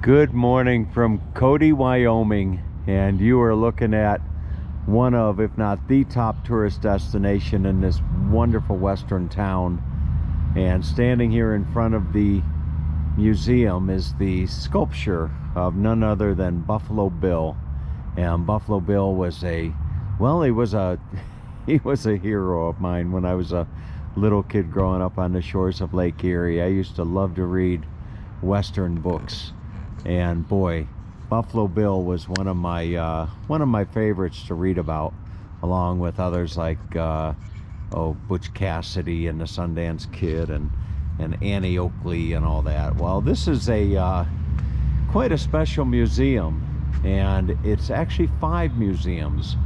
Good morning from Cody, Wyoming, and you are looking at one of, if not the top tourist destination in this wonderful western town. And standing here in front of the museum is the sculpture of none other than Buffalo Bill. And Buffalo Bill was he was a hero of mine when I was a little kid growing up on the shores of Lake Erie. I used to love to read western books. And boy, Buffalo Bill was one of my favorites to read about, along with others like Butch Cassidy and the Sundance Kid and Annie Oakley and all that. Well, this is quite a special museum, and it's actually 5 museums.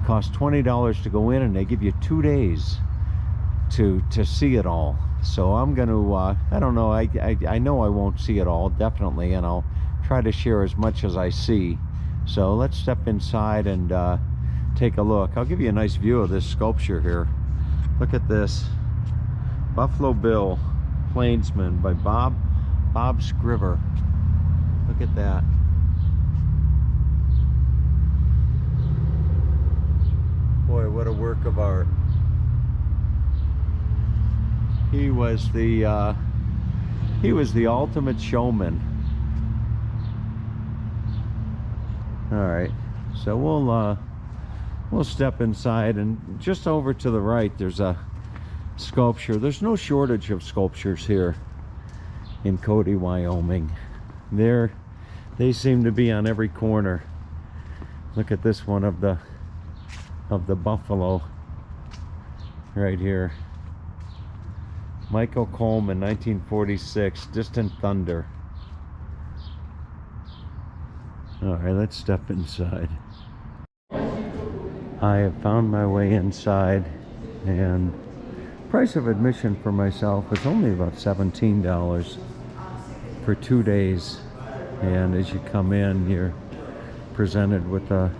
Cost $20 to go in, and they give you 2 days to see it all. So I'm gonna I don't know, I know I won't see it all, definitely, and I'll try to share as much as I see. So let's step inside and take a look. I'll give you a nice view of this sculpture here. Look at this. Buffalo Bill, Plainsman by Bob Scriver. Look at that. Boy, what a work of art. He was the ultimate showman. All right, so we'll step inside, and just over to the right there's a sculpture. There's no shortage of sculptures here in Cody, Wyoming. They seem to be on every corner. Look at this one of the buffalo right here. Michael Coleman, 1946, Distant Thunder. All right, let's step inside. I have found my way inside, and price of admission for myself is only about $17 for 2 days. And as you come in, you're presented with a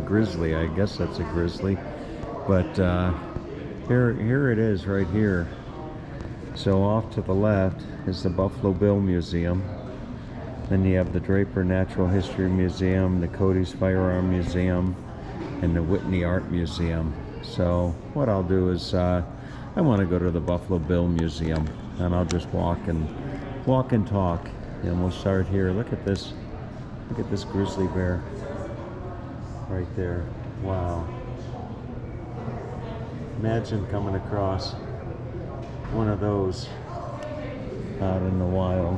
grizzly. I guess that's a grizzly, but here it is right here. So off to the left is the Buffalo Bill Museum. Then you have the Draper Natural History Museum, the Cody's Firearm Museum, and the Whitney Art Museum. So what I'll do is I want to go to the Buffalo Bill Museum, and I'll just walk and talk. And we'll start here. Look at this grizzly bear right there. Wow. Imagine coming across one of those out in the wild.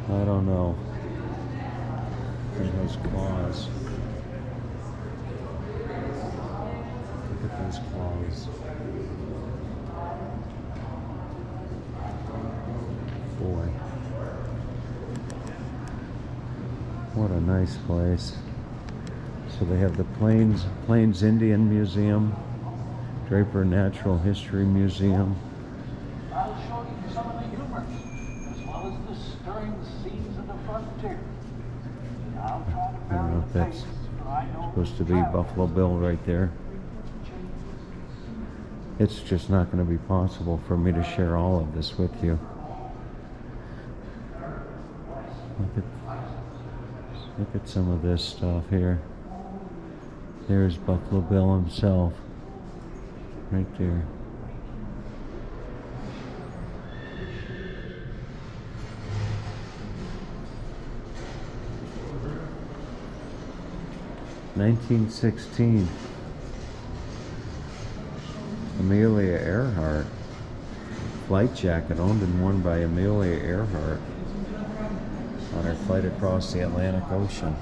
I don't know. And those claws. Look at those claws. Boy. What a nice place. So they have the Plains Indian Museum, Draper Natural History Museum. I'll show you some of the humor, as well as the stirring scenes of the frontier. I'll try to I don't know if that's supposed to be Buffalo Bill right there. It's just not going to be possible for me to share all of this with you. Look at some of this stuff here. There's Buffalo Bill himself, right there. (1916). Amelia Earhart. Flight jacket owned and worn by Amelia Earhart on her flight across the Atlantic Ocean.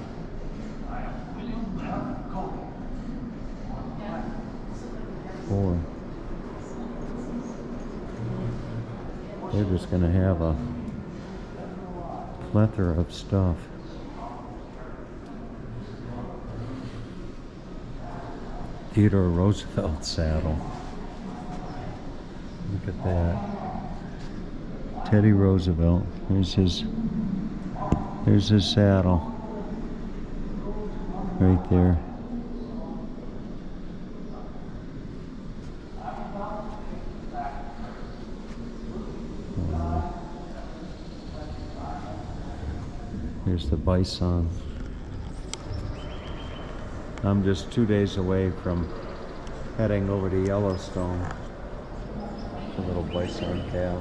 Boy, they're just going to have a plethora of stuff. Theodore Roosevelt saddle. Look at that. Teddy Roosevelt. There's his saddle. Right there. Here's the bison. I'm just 2 days away from heading over to Yellowstone. A little bison calf.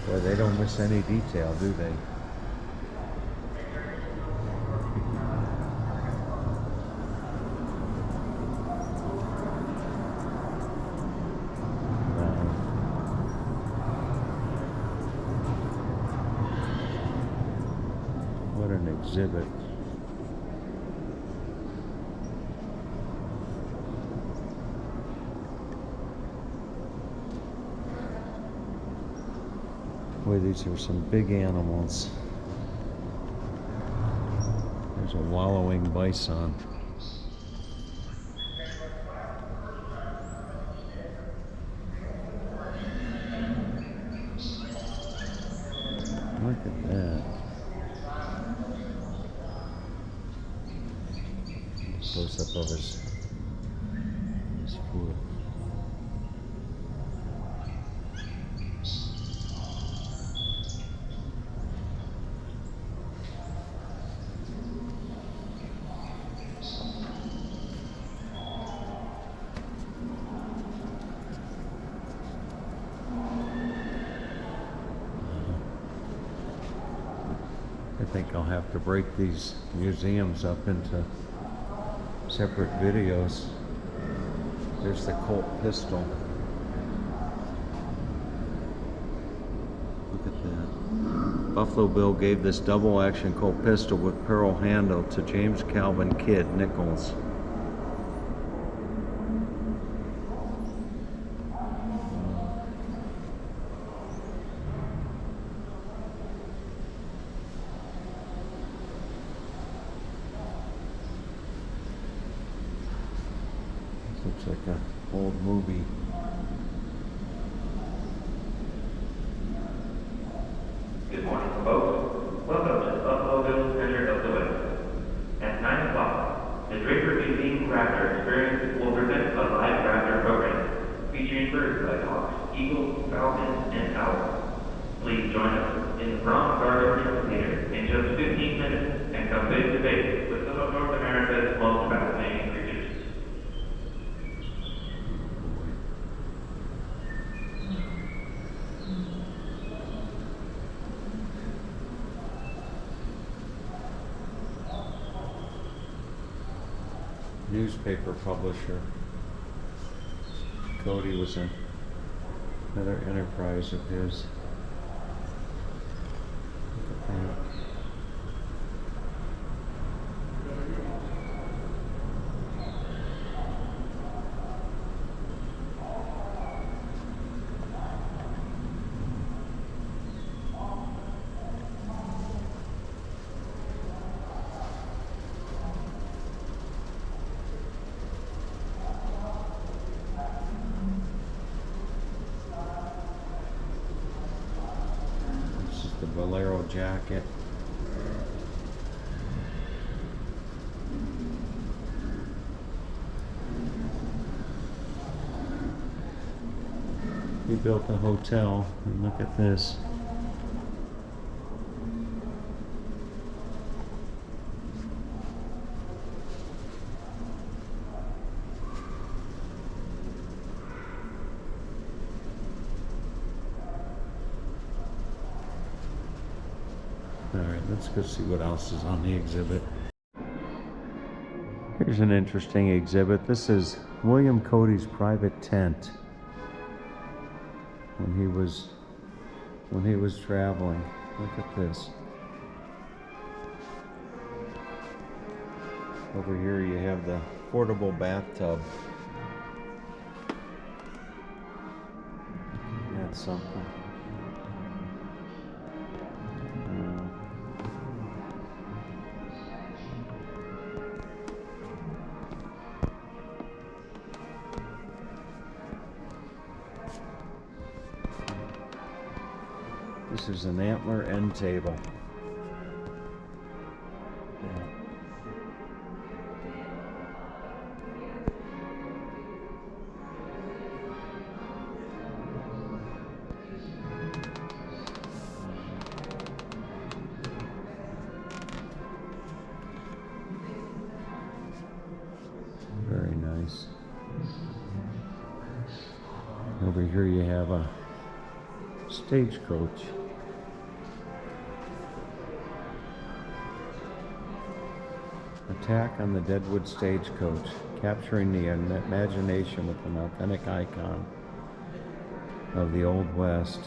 Boy, they don't miss any detail, do they? What an exhibit. Boy, these are some big animals. There's a wallowing bison. Look at that. Close up of his foot. I think I'll have to break these museums up into separate videos. There's the Colt pistol. Look at that. Buffalo Bill gave this double action Colt pistol with pearl handle to James Calvin Kidd Nichols. Looks like an old movie. Good morning, folks. Welcome to the Buffalo Bill Center of the West. At 9 o'clock, the Draper Museum Crafter Experience will present a live crafter program featuring birds like hawks, eagles, falcons, and owls. Please join us in the Bronx Garden Theater in just 15 minutes and come face to face with some of North America's most fascinating creatures. Newspaper publisher. Cody was another enterprise of his. Look at that. The bolero jacket. He built a hotel, and look at this. Alright, let's go see what else is on the exhibit. Here's an interesting exhibit. This is William Cody's private tent when he was traveling. Look at this. Over here you have the portable bathtub. That's something. This is an antler end table. over here you have a stagecoach. Attack on the Deadwood Stagecoach, capturing the imagination with an authentic icon of the Old West.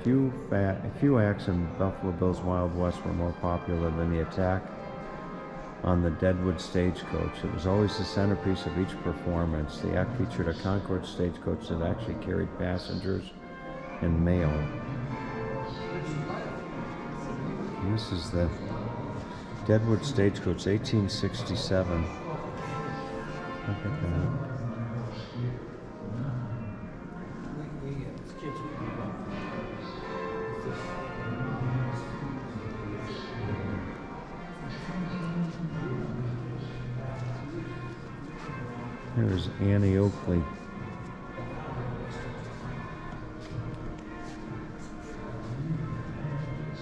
Few acts in Buffalo Bill's Wild West were more popular than the attack on the Deadwood Stagecoach. It was always the centerpiece of each performance. The act featured a Concord stagecoach that actually carried passengers and mail. And this is the Deadwood Stagecoach, 1867. Look at that. There's Annie Oakley.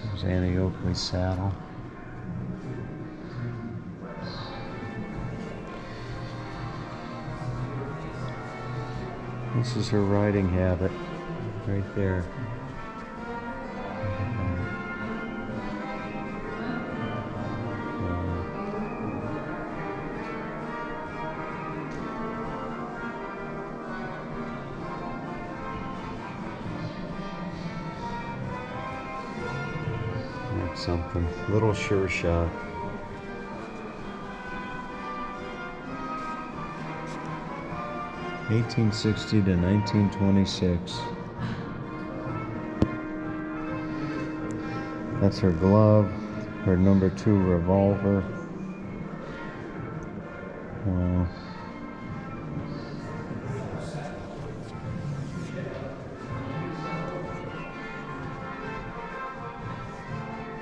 There's Annie Oakley's saddle. This is her riding habit, right there. That's something. Little Sure Shot. (1860 to 1926). That's her glove, her number 2 revolver. Wow.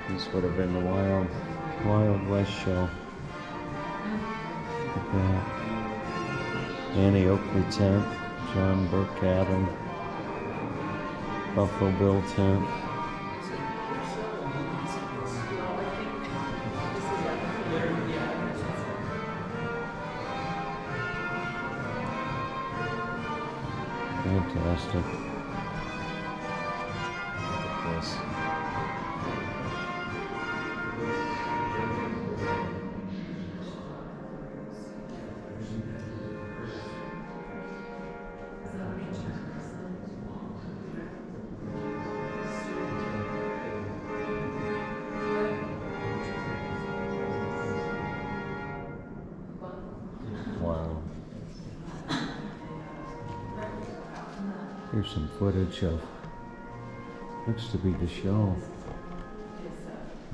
This would have been the Wild West show. Look at that. Annie Oakley tent, John Burke cabin, Buffalo Bill tent. Fantastic. Look at this. Wow. Here's some footage of, looks to be the show.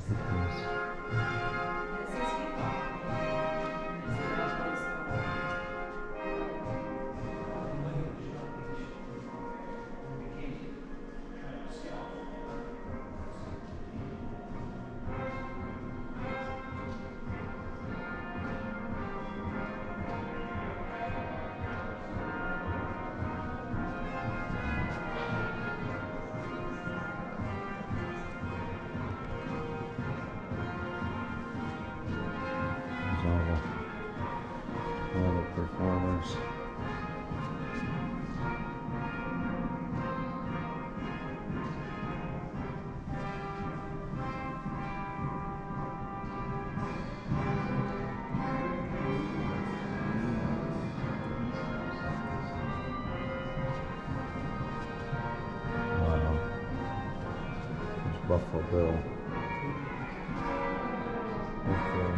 Look at this. All the performers. Wow. It's Buffalo Bill. Okay.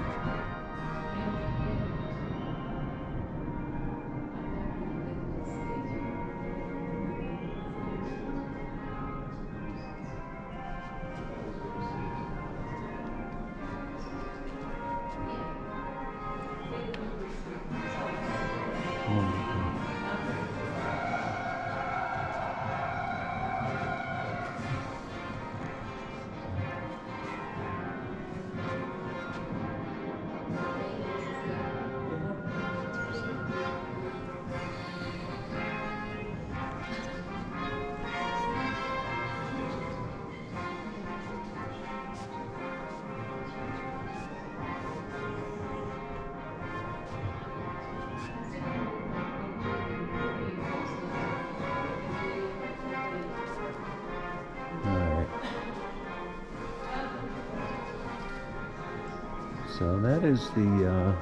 So that is the,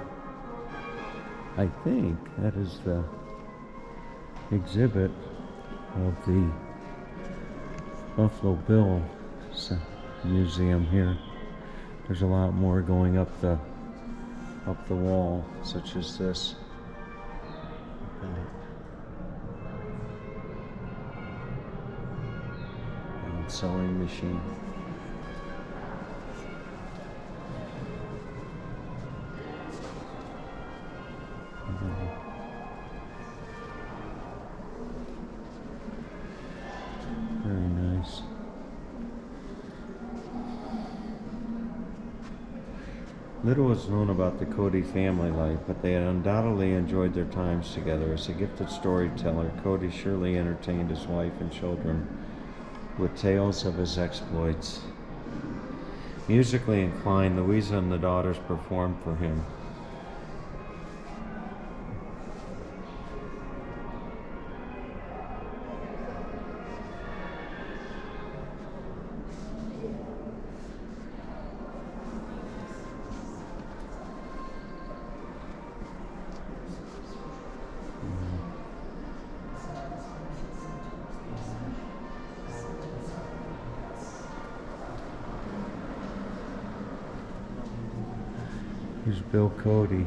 I think that is the exhibit of the Buffalo Bill Museum here. There's a lot more going up the wall, such as this. And sewing machine. Very nice. Little is known about the Cody family life, but they had undoubtedly enjoyed their times together. As a gifted storyteller, Cody surely entertained his wife and children with tales of his exploits. Musically inclined, Louisa and the daughters performed for him. Here's Bill Cody.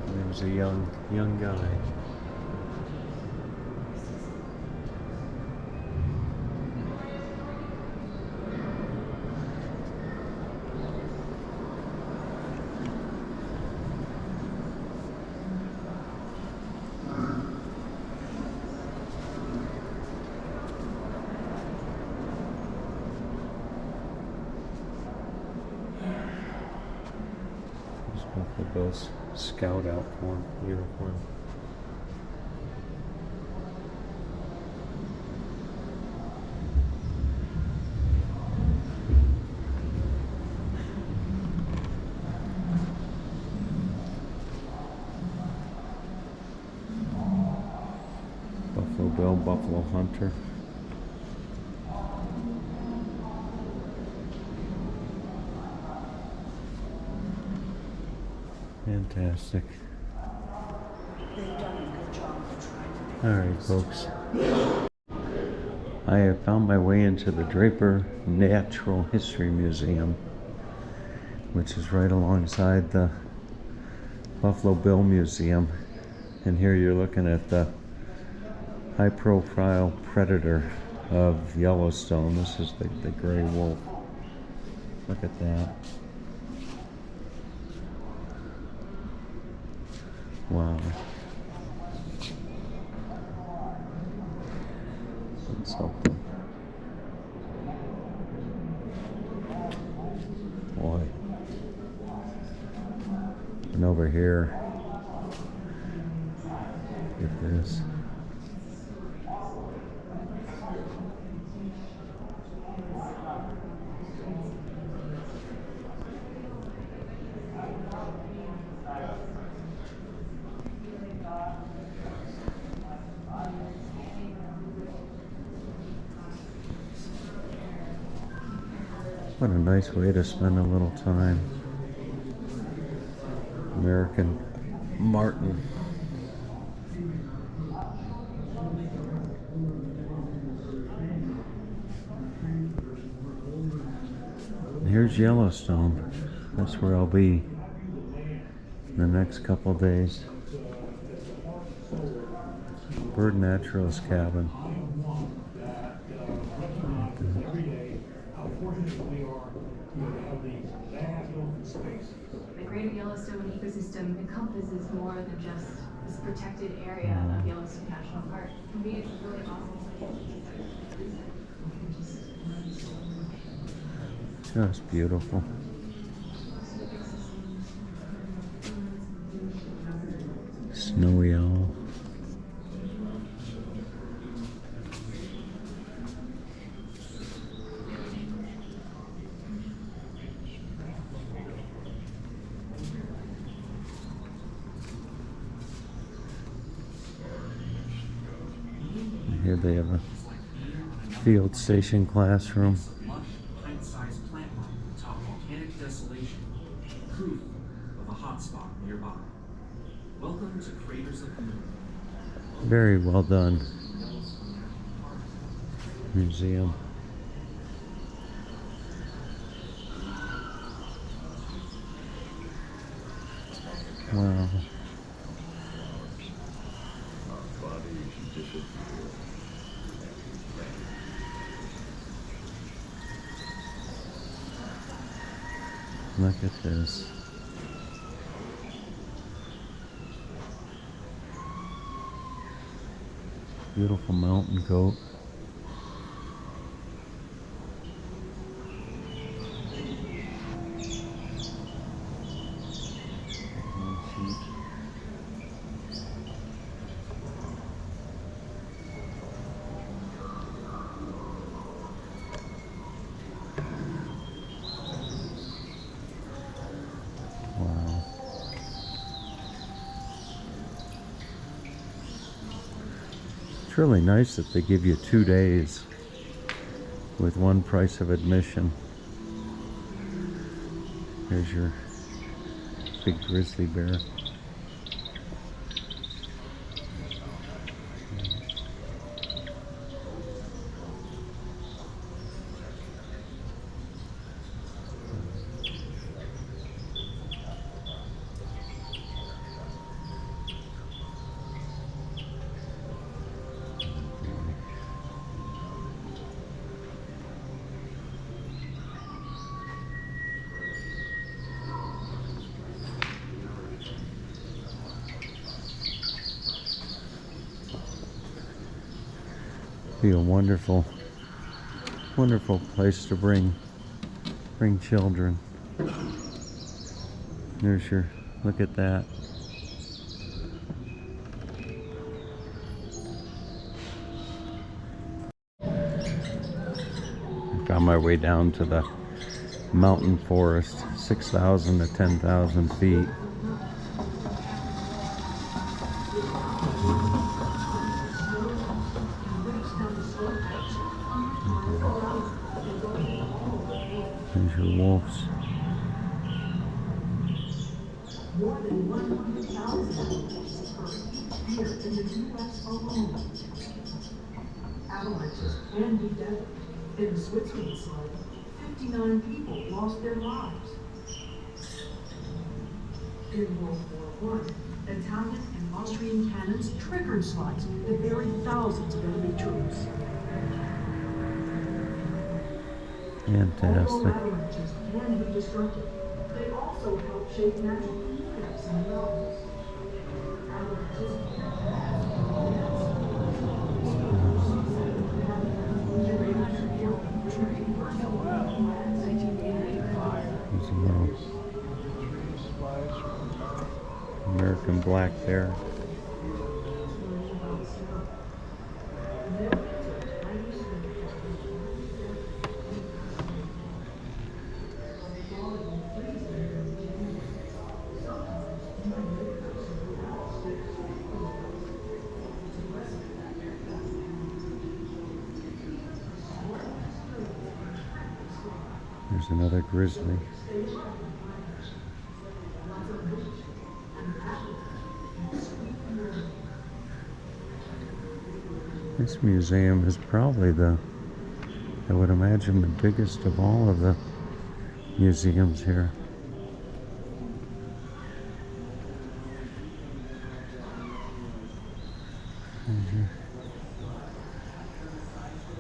He was a young guy. Buffalo Bill's scout outfit uniform. Buffalo Bill, Buffalo Hunter. Fantastic. Alright, folks. I have found my way into the Draper Natural History Museum, which is right alongside the Buffalo Bill Museum. And here you're looking at the high-profile predator of Yellowstone. This is the gray wolf. Look at that. Wow. That's something. Boy. And over here, look at this. What a nice way to spend a little time. American marten. And here's Yellowstone. That's where I'll be in the next couple days. Bird Naturalist Cabin. The Greater Yellowstone ecosystem encompasses more than just this protected area of Yellowstone National Park. For me, it's really awesome. Just beautiful. Snowy owl. Here they have a field station classroom. Pint-sized plant top volcanic desolation Welcome to Craters of the Moon. Very well done museum. Wow. Look at this. Beautiful mountain goat. Wow. It's really nice that they give you 2 days with one price of admission. Here's your big grizzly bear. Be a wonderful place to bring children. There's your, look at that. I found my way down to the mountain forest, 6,000 to 10,000 feet. There's your wolves. More than 100,000 here in the U.S. alone. Avalanches can be deadly. In the Switzerland slide, 59 people lost their lives. In World War I, Italian and Austrian cannons triggered slides that buried thousands of enemy troops. Fantastic. Although avalanches can be destructive, they also help shape natural communities in the mountains. There's a little American black bear. There's another grizzly. This museum is probably I would imagine, the biggest of all of the museums here.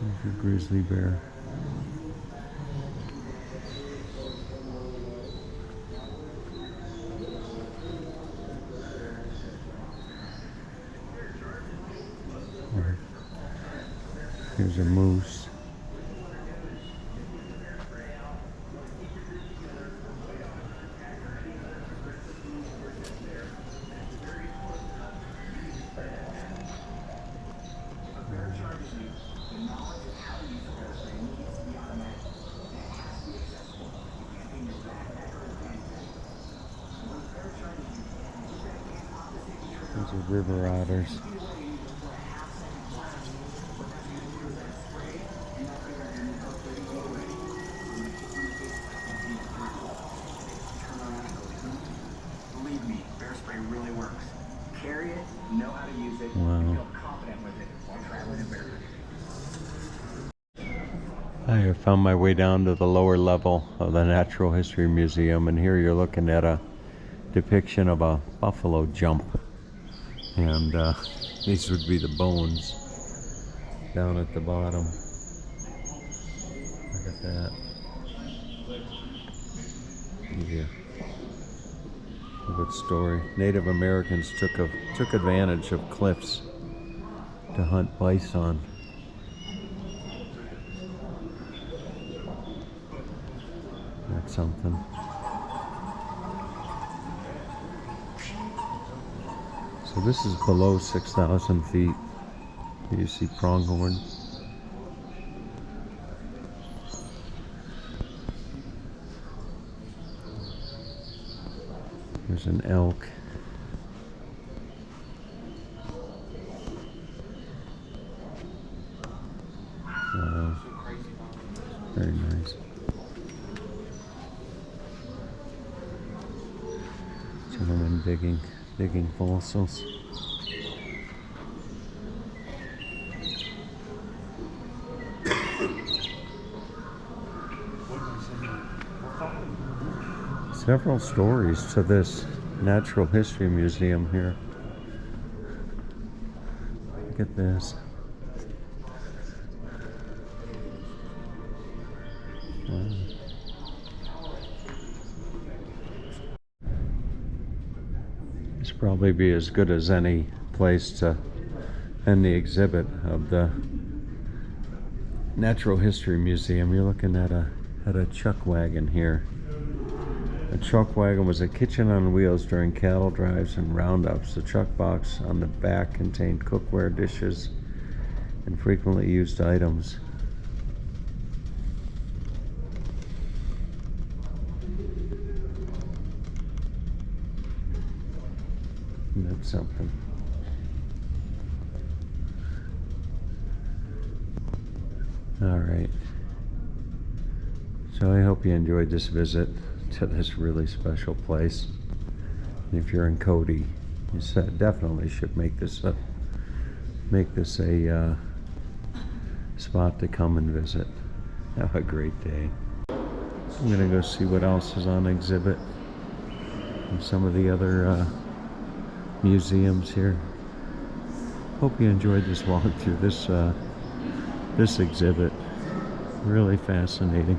There's your grizzly bear. Here's a moose. Those are river otters. Believe me, bear spray really works. know how to use it, Wow. and feel confident with it while traveling in barefoot. I have found my way down to the lower level of the Natural History Museum, and here you're looking at a depiction of a buffalo jump. And these would be the bones down at the bottom. Look at that. Yeah. A good story. Native Americans took advantage of cliffs to hunt bison. That's something. So this is below 6,000 feet. You see pronghorn. There's an elk. Very nice. Gentlemen digging fossils. Several stories to this Natural History Museum here. Look at this. Wow. This probably be as good as any place to end the exhibit of the Natural History Museum. You're looking at a chuck wagon here. A chuck wagon was a kitchen on wheels during cattle drives and roundups. The chuck box on the back contained cookware, dishes, and frequently used items. That's something. All right. So I hope you enjoyed this visit to this really special place. And if you're in Cody, you definitely should make this a spot to come and visit. Have a great day. I'm gonna go see what else is on exhibit and some of the other museums here. Hope you enjoyed this walk through this exhibit. Really fascinating.